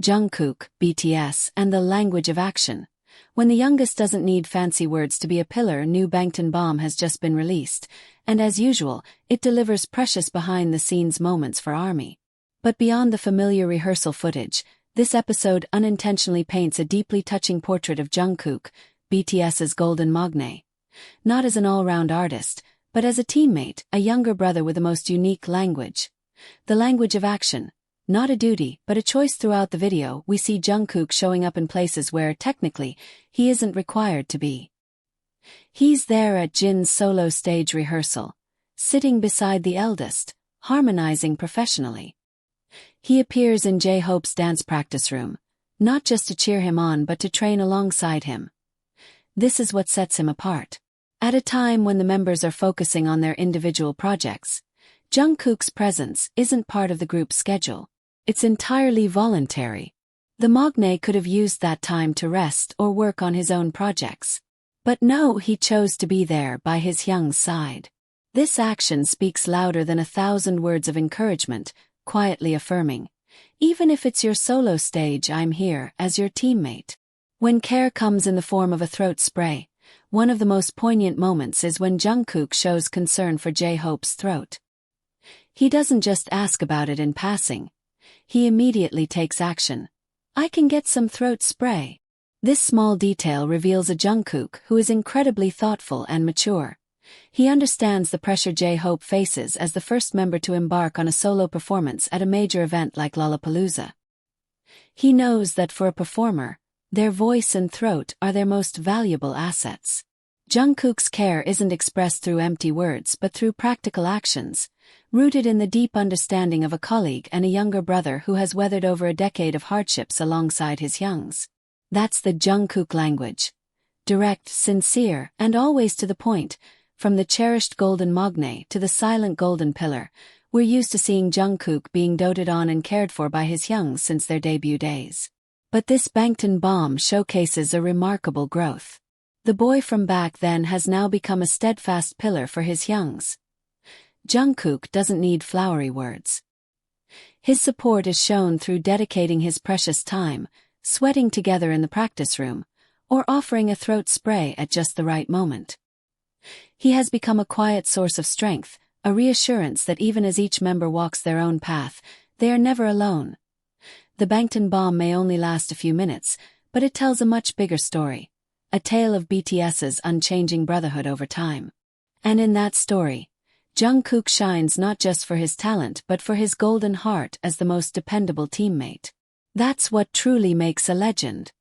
Jungkook, BTS, and the language of action. When the youngest doesn't need fancy words to be a pillar, new Bangtan bomb has just been released, and as usual, it delivers precious behind-the-scenes moments for ARMY. But beyond the familiar rehearsal footage, this episode unintentionally paints a deeply touching portrait of Jungkook, BTS's golden magne. Not as an all-round artist, but as a teammate, a younger brother with the most unique language. The language of action. Not a duty, but a choice. Throughout the video, we see Jungkook showing up in places where, technically, he isn't required to be. He's there at Jin's solo stage rehearsal, sitting beside the eldest, harmonizing professionally. He appears in J-Hope's dance practice room, not just to cheer him on but to train alongside him. This is what sets him apart. At a time when the members are focusing on their individual projects, Jungkook's presence isn't part of the group's schedule. It's entirely voluntary. The magne could have used that time to rest or work on his own projects. But no, he chose to be there by his young's side. This action speaks louder than 1,000 words of encouragement, quietly affirming, "Even if it's your solo stage, I'm here as your teammate." When care comes in the form of a throat spray, one of the most poignant moments is when Jungkook shows concern for J-Hope's throat. He doesn't just ask about it in passing. He immediately takes action. "I can get some throat spray." This small detail reveals a Jungkook who is incredibly thoughtful and mature. He understands the pressure J-Hope faces as the first member to embark on a solo performance at a major event like Lollapalooza. He knows that for a performer, their voice and throat are their most valuable assets. Jungkook's care isn't expressed through empty words but through practical actions, rooted in the deep understanding of a colleague and a younger brother who has weathered over a decade of hardships alongside his youngs. That's the Jungkook language. Direct, sincere, and always to the point. From the cherished golden magne to the silent golden pillar, we're used to seeing Jungkook being doted on and cared for by his youngs since their debut days. But this Bangtan bomb showcases a remarkable growth. The boy from back then has now become a steadfast pillar for his youngs. Jungkook doesn't need flowery words. His support is shown through dedicating his precious time, sweating together in the practice room, or offering a throat spray at just the right moment. He has become a quiet source of strength, a reassurance that even as each member walks their own path, they are never alone. The Bangtan bomb may only last a few minutes, but it tells a much bigger story. A tale of BTS's unchanging brotherhood over time. And in that story, Jungkook shines not just for his talent but for his golden heart as the most dependable teammate. That's what truly makes a legend.